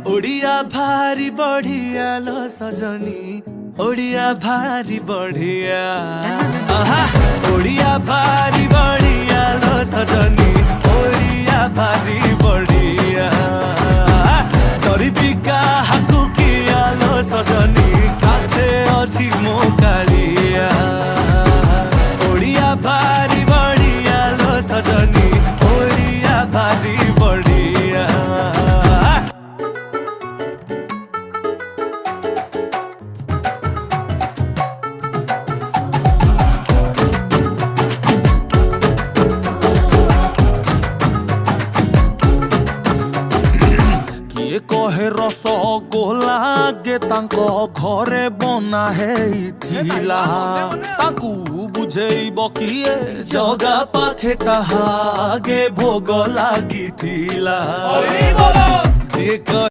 ओडिया भारी बढ़िया लो सजनी, ओडिया भारी बढ़िया। ओडिया भारी बढ़िया लो सजनी, ओडिया भारी बढ़िया। गरीबिका हाकु किया लो सजनी, खाते अच्छी मोकालिया। ओडिया भारी बढ़िया लो सजनी, ओडिया भारी बढ़िया। कहे रसगोला गे तांको घरे बना हेइथिला, तांकू बुझेइब किए जगा पाखे ताहा गे भोग लागिथिला।